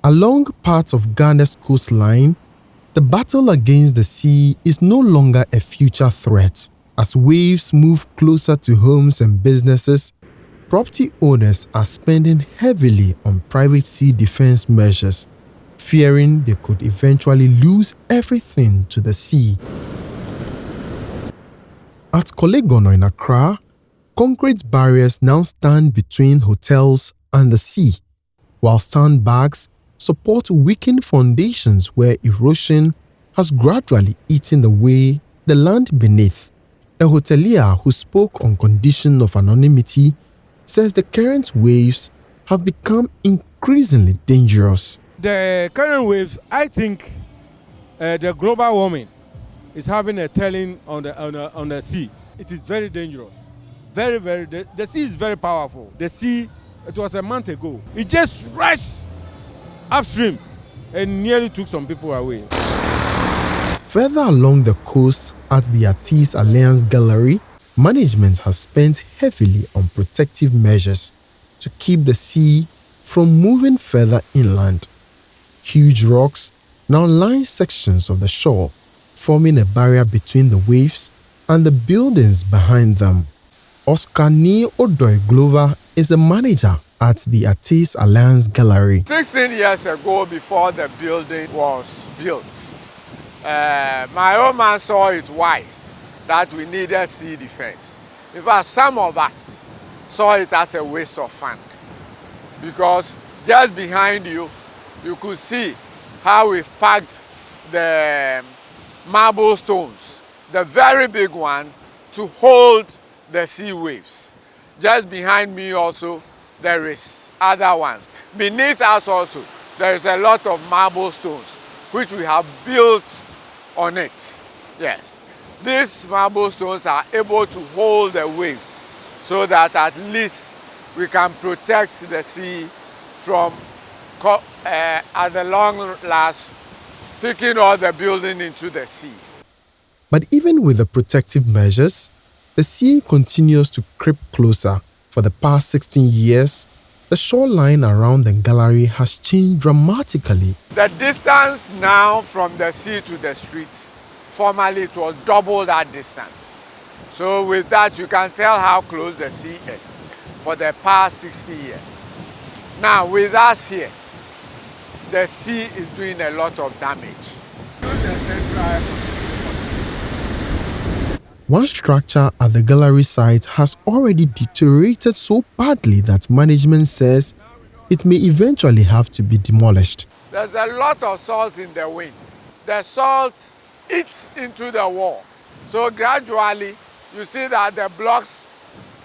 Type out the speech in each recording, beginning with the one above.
Along parts of Ghana's coastline, the battle against the sea is no longer a future threat. As waves move closer to homes and businesses, property owners are spending heavily on private sea defense measures, fearing they could eventually lose everything to the sea. At Kolegono in Accra, concrete barriers now stand between hotels and the sea, while sandbags support weakened foundations where erosion has gradually eaten away the land beneath. A hotelier who spoke on condition of anonymity says the current waves have become increasingly dangerous. The current waves, I think the global warming is having a telling on the sea. It is very dangerous. The sea is very powerful. The sea, it was a month ago. It just rushed upstream and nearly took some people away. Further along the coast at the Artis Alliance Gallery, management has spent heavily on protective measures to keep the sea from moving further inland. Huge rocks now line sections of the shore, forming a barrier between the waves and the buildings behind them. Oscar Ni Odoi Glover is a manager at the Artis Alliance Gallery. 16 years ago, before the building was built, my old man saw it wise that we needed sea defense. In fact, some of us saw it as a waste of fund, because just behind you, you could see how we've packed the marble stones, the very big one, to hold the sea waves. Just behind me also, there is other ones. Beneath us also, there is a lot of marble stones, which we have built on it. Yes. These marble stones are able to hold the waves so that at least we can protect the sea from, at the long last, taking all the building into the sea. But even with the protective measures, the sea continues to creep closer. For the past 16 years, the shoreline around the gallery has changed dramatically. The distance now from the sea to the streets, formerly it was double that distance. So with that, you can tell how close the sea is for the past 60 years. Now with us here, the sea is doing a lot of damage. One structure at the gallery site has already deteriorated so badly that management says it may eventually have to be demolished. There's a lot of salt in the wind. The salt eats into the wall. So gradually, you see that the blocks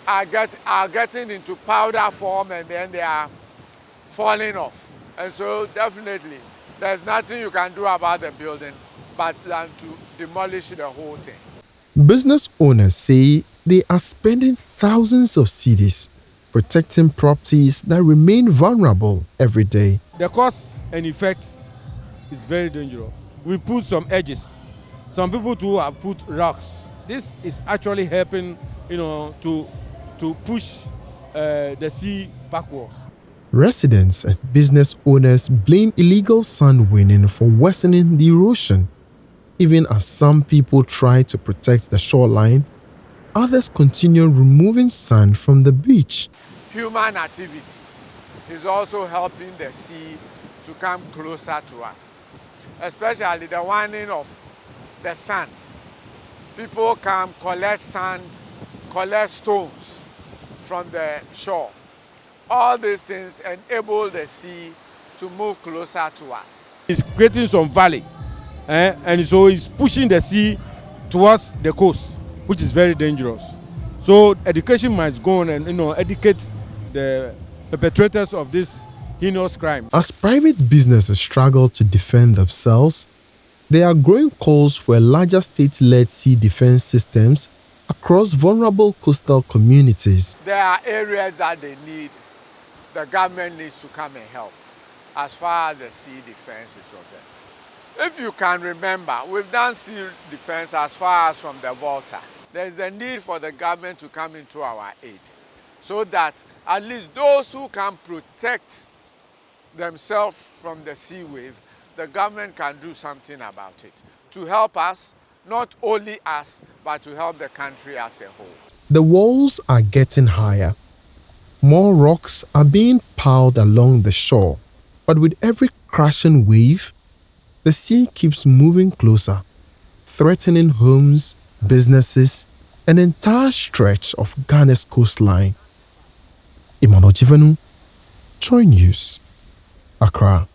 are getting into powder form, and then they are falling off. And so definitely, there's nothing you can do about the building but than to demolish the whole thing. Business owners say they are spending thousands of cedis protecting properties that remain vulnerable every day. The cause and effect is very dangerous. We put some edges. Some people too have put rocks. This is actually helping, to push the sea backwards. Residents and business owners blame illegal sand winning for worsening the erosion. Even as some people try to protect the shoreline, others continue removing sand from the beach. Human activities is also helping the sea to come closer to us, especially the winding of the sand. People come collect sand, collect stones from the shore. All these things enable the sea to move closer to us. It's creating some valley. And so it's pushing the sea towards the coast, which is very dangerous. So education must go on and educate the perpetrators of this heinous crime. As private businesses struggle to defend themselves, there are growing calls for a larger state-led sea defense systems across vulnerable coastal communities. There are areas that they need, the government needs to come and help as far as the sea defense is concerned. If you can remember, we've done sea defense as far as from the Volta. There's a need for the government to come into our aid so that at least those who can protect themselves from the sea wave, the government can do something about it to help us, not only us, but to help the country as a whole. The walls are getting higher. More rocks are being piled along the shore, but with every crashing wave, the sea keeps moving closer, threatening homes, businesses, an entire stretch of Ghana's coastline. Emmanuel Jivanu, Joy News, Accra.